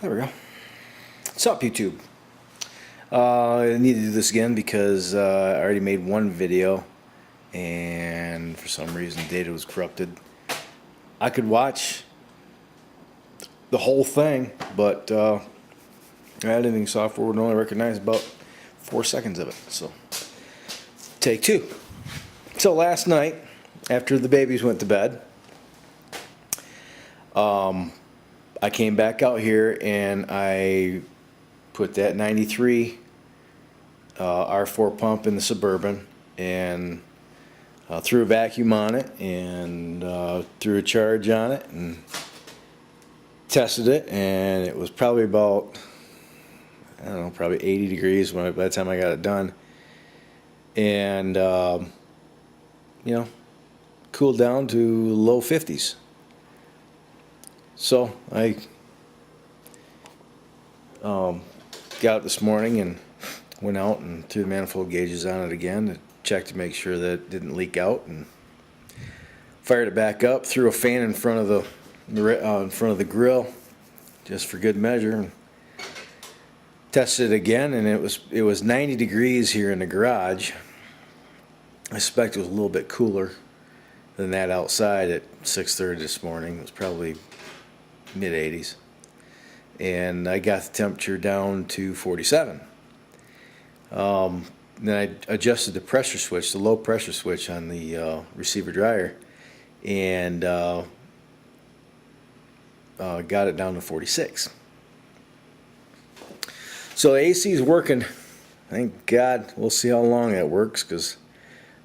There we go. What's up, YouTube? I need to do this again because I already made one video and for some reason data was corrupted. I could watch the whole thing, but editing software would only recognize about 4 seconds of it. So, take two. So last night, after the babies went to bed, I came back out here and I put that 93 R4 pump in the Suburban and threw a vacuum on it and threw a charge on it and tested it, and it was probably about, I don't know, probably 80 degrees by the time I got it done, and you know, cooled down to low 50s. So I got up this morning and went out and threw the manifold gauges on it again to check to make sure that it didn't leak out, and fired it back up, threw a fan in front of the grill just for good measure, and tested it again, and it was 90 degrees here in the garage. I suspect it was a little bit cooler than that outside at 6:30 this morning. It was probably mid 80s, and I got the temperature down to 47. Then I adjusted the pressure switch, the low pressure switch on the receiver dryer, and got it down to 46. So the AC is working. Thank God. We'll see how long that works, because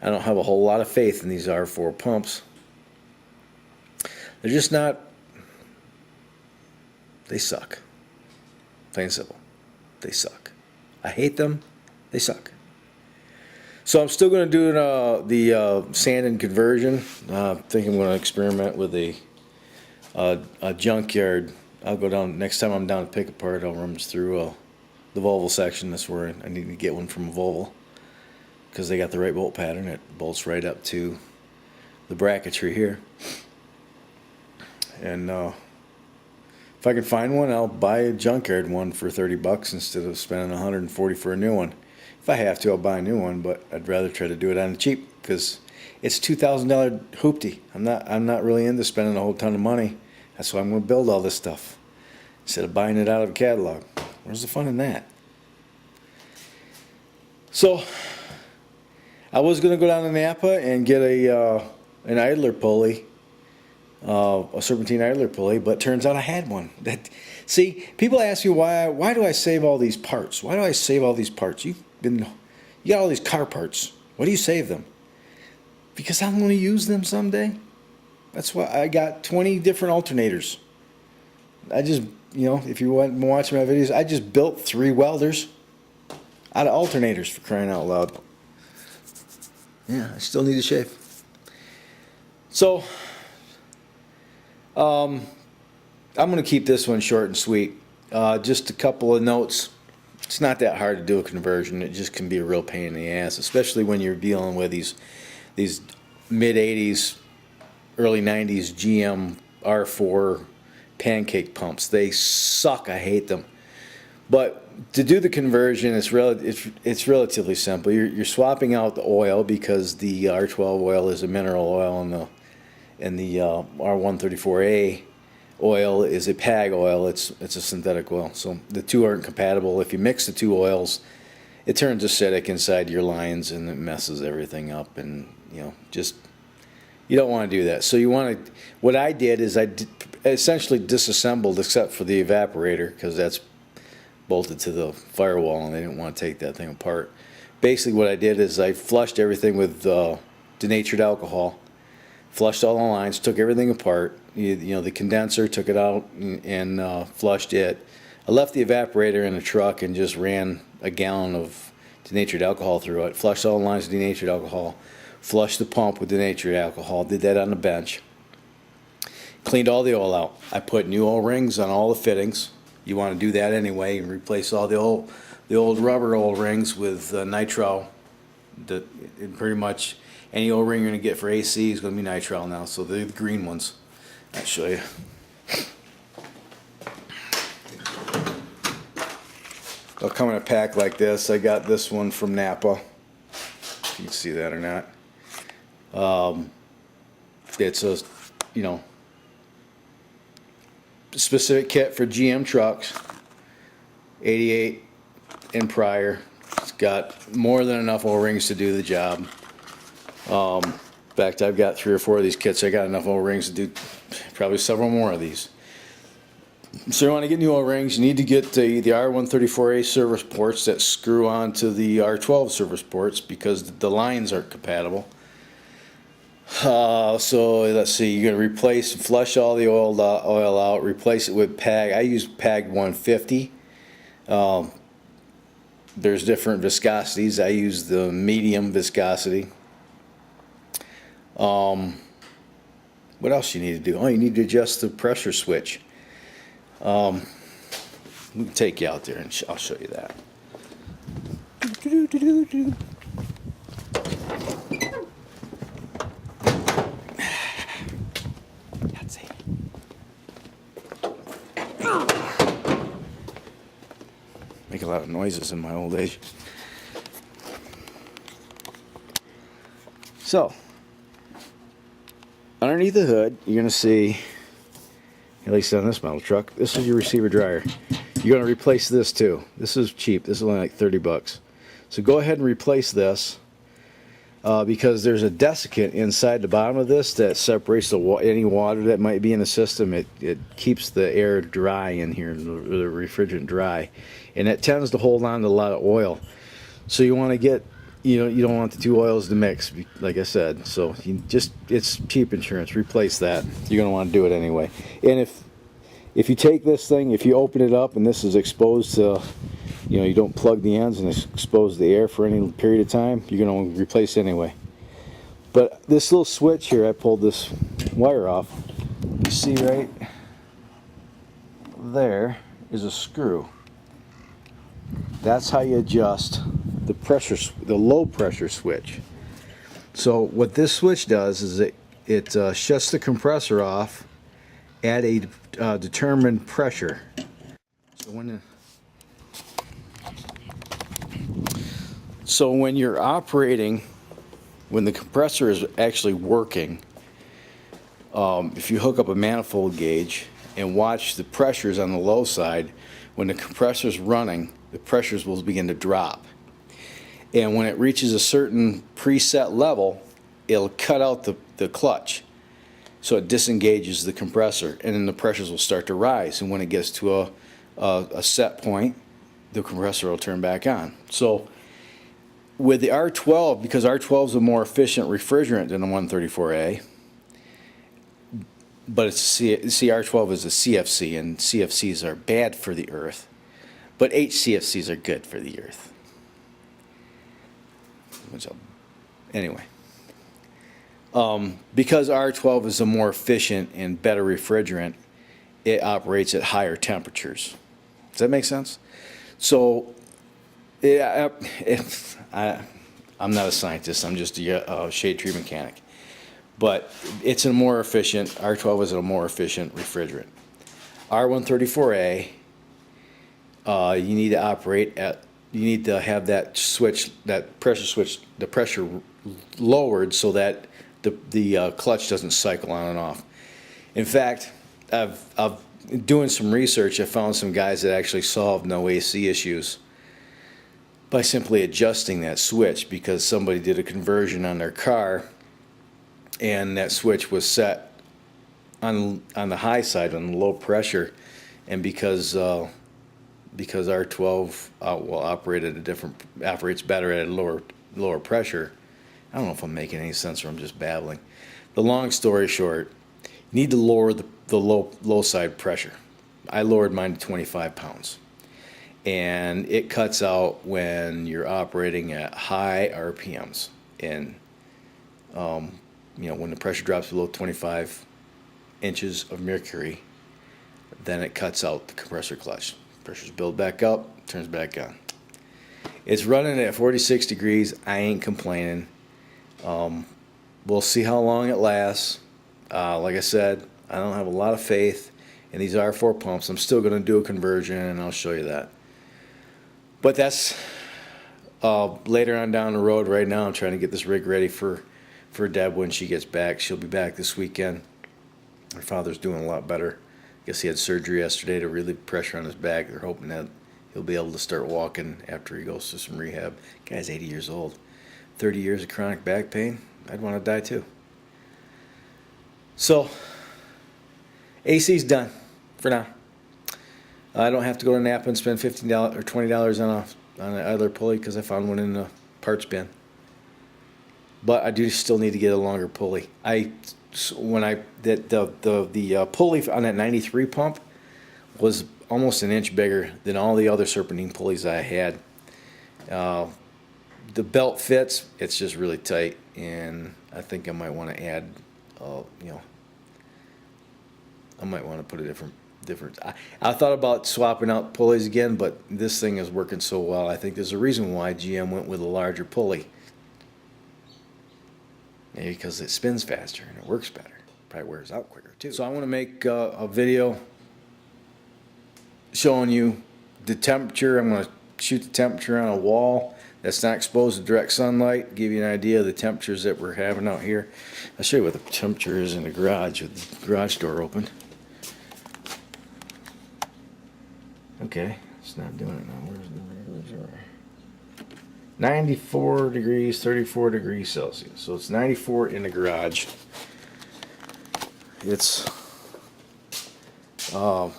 I don't have a whole lot of faith in these R4 pumps. They're just not. They suck. Plain and simple. They suck. I hate them. They suck. So I'm still going to do the sand and conversion. I think I'm going to experiment with a junkyard. I'll go down next time I'm down to pick apart. I'll rummage through the Volvo section. That's where I need to get one from a Volvo, because they got the right bolt pattern. It bolts right up to the bracketry here. And if I can find one, I'll buy a junkyard one for 30 bucks instead of spending 140 for a new one. If I have to, I'll buy a new one, but I'd rather try to do it on the cheap, because it's $2,000 hoopty. I'm not really into spending a whole ton of money. That's why I'm going to build all this stuff instead of buying it out of a catalog. Where's the fun in that? So I was going to go down to Napa and get an idler pulley. A serpentine idler pulley, but turns out I had one. See, people ask you why do I save all these parts? Why do I save all these parts? You got all these car parts. Why do you save them? Because I'm going to use them someday. That's why I got 20 different alternators. I just, if you want to watch my videos, I just built 3 welders out of alternators, for crying out loud. Yeah, I still need to shave. So I'm going to keep this one short and sweet. Just a couple of notes. It's not that hard to do a conversion. It just can be a real pain in the ass, especially when you're dealing with these mid-80s, early 90s GM R4 pancake pumps. They suck. I hate them. But to do the conversion, it's relatively simple. You're swapping out the oil, because the R12 oil is a mineral oil, and the R134A oil is a PAG oil. It's a synthetic oil, so the two aren't compatible. If you mix the two oils, it turns acidic inside your lines and it messes everything up, and you don't want to do that. So what I did is I essentially disassembled, except for the evaporator, because that's bolted to the firewall and they didn't want to take that thing apart. Basically what I did is I flushed everything with denatured alcohol. Flushed all the lines, took everything apart. The condenser, took it out and flushed it. I left the evaporator in the truck and just ran a gallon of denatured alcohol through it. Flushed all the lines with denatured alcohol. Flushed the pump with denatured alcohol. Did that on the bench. Cleaned all the oil out. I put new O-rings on all the fittings. You want to do that anyway, and replace all the old rubber O-rings with nitrile. Pretty much any O-ring you're going to get for AC is going to be nitrile now, so they're the green ones. I'll show you. They'll come in a pack like this. I got this one from Napa. If you can see that or not. It's a, you know, specific kit for GM trucks. 88 and prior. It's got more than enough O-rings to do the job. In fact, I've got 3 or 4 of these kits. I got enough O-rings to do probably several more of these. So you want to get new O-rings, you need to get the R134A service ports that screw onto the R12 service ports because the lines aren't compatible. So let's see, you're going to replace, flush all the oil out, replace it with PAG. I use PAG 150. There's different viscosities. I use the medium viscosity. What else you need to do? Oh, you need to adjust the pressure switch. We can take you out there and I'll show you that. That's it. Make a lot of noises in my old age. So, underneath the hood, you're going to see, at least on this model truck, this is your receiver dryer. You're going to replace this too. This is cheap. This is only like 30 bucks. So go ahead and replace this because there's a desiccant inside the bottom of this that separates any water that might be in the system. It keeps the air dry in here, the refrigerant dry, and it tends to hold on to a lot of oil. So you want to get, you don't want the 2 oils to mix, like I said. So it's cheap insurance. Replace that. You're going to want to do it anyway. And if you take this thing, if you open it up and this is exposed to, you don't plug the ends and it's exposed to the air for any period of time, you're going to replace it anyway. But this little switch here, I pulled this wire off. You see right there is a screw. That's how you adjust the pressure, the low pressure switch. So what this switch does is it shuts the compressor off at a determined pressure. So when you're operating, when the compressor is actually working, if you hook up a manifold gauge and watch the pressures on the low side, when the compressor's running, the pressures will begin to drop. And when it reaches a certain preset level, it'll cut out the clutch. So it disengages the compressor, and then the pressures will start to rise. And when it gets to a set point, the compressor will turn back on. So with the R12, because R12 is a more efficient refrigerant than the 134A, but R12 is a CFC, and CFCs are bad for the earth, but HCFCs are good for the earth. Anyway, because R12 is a more efficient and better refrigerant, it operates at higher temperatures. Does that make sense? So, I'm not a scientist. I'm just a shade tree mechanic. But it's a more efficient, R12 is a more efficient refrigerant. R134A, you need to operate at, you need to have that switch, that pressure switch, the pressure lowered so that the clutch doesn't cycle on and off. In fact, I've doing some research, I found some guys that actually solved no AC issues by simply adjusting that switch, because somebody did a conversion on their car and that switch was set on the high side, on low pressure, and because R12 will operate at operates better at a lower pressure. I don't know if I'm making any sense or I'm just babbling. The long story short, you need to lower the low side pressure. I lowered mine to 25 pounds. And it cuts out when you're operating at high RPMs. And, when the pressure drops below 25 inches of mercury, then it cuts out the compressor clutch. Pressures build back up, turns back on. It's running at 46 degrees. I ain't complaining. We'll see how long it lasts. Like I said, I don't have a lot of faith in these R4 pumps. I'm still going to do a conversion, and I'll show you that. But that's later on down the road. Right now I'm trying to get this rig ready for Deb when she gets back. She'll be back this weekend. Her father's doing a lot better. I guess he had surgery yesterday to relieve pressure on his back. They're hoping that he'll be able to start walking after he goes through some rehab. Guy's 80 years old. 30 years of chronic back pain. I'd want to die too. So, AC's done for now. I don't have to go to Napa and spend $15 or $20 on an idler pulley because I found one in the parts bin. But I do still need to get a longer pulley. The pulley on that 93 pump was almost an inch bigger than all the other serpentine pulleys I had. The belt fits, it's just really tight, and I think I might want to add, I might want to put a different. I thought about swapping out pulleys again, but this thing is working so well. I think there's a reason why GM went with a larger pulley. Maybe because it spins faster and it works better. Probably wears out quicker too. So I want to make a video showing you the temperature. I'm going to shoot the temperature on a wall that's not exposed to direct sunlight, give you an idea of the temperatures that we're having out here. I'll show you what the temperature is in the garage with the garage door open. Okay, it's not doing it now. Where's the regular? 94 degrees, 34 degrees Celsius. So it's 94 in the garage. It's about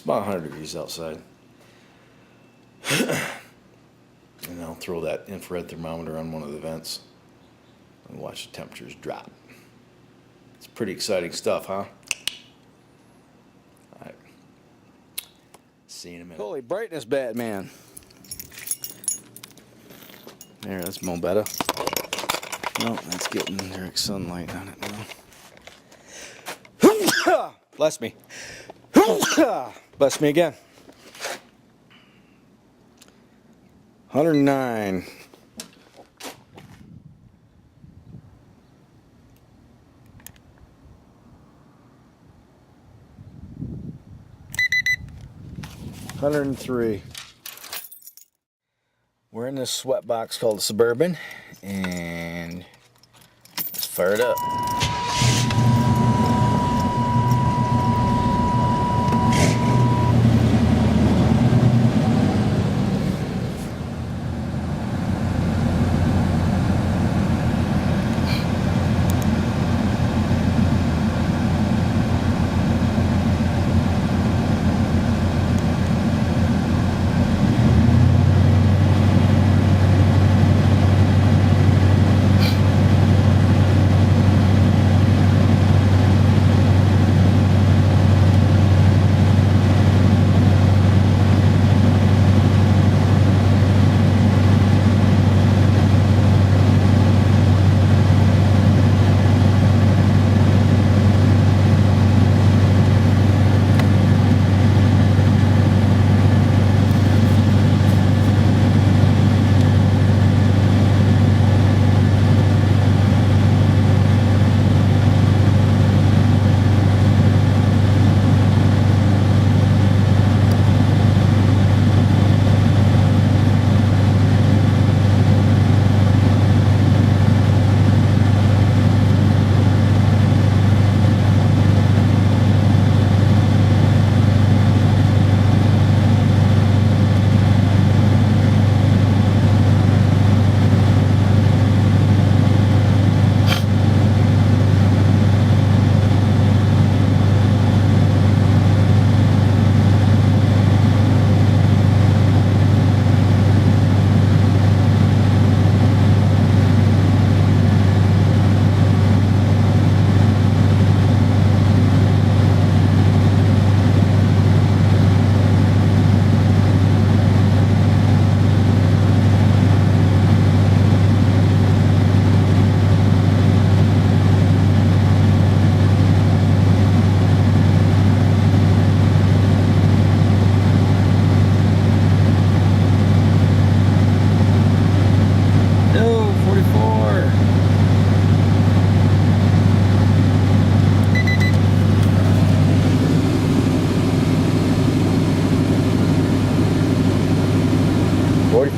100 degrees outside. And I'll throw that infrared thermometer on one of the vents and watch the temperatures drop. It's pretty exciting stuff, huh? All right. See you in a minute. Holy brightness, Batman. There, that's more better. No, that's getting direct sunlight on it now. Bless me. Bless me again. 109. $103. We're in this sweat box called the Suburban, and let's fire it up.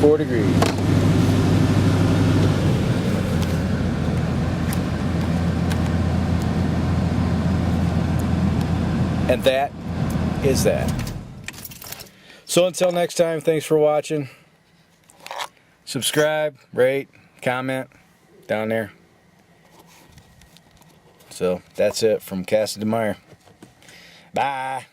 64 degrees. And that is that. So until next time, thanks for watching. Subscribe, rate, comment down there. So that's it from Casa de Meyer. Bye.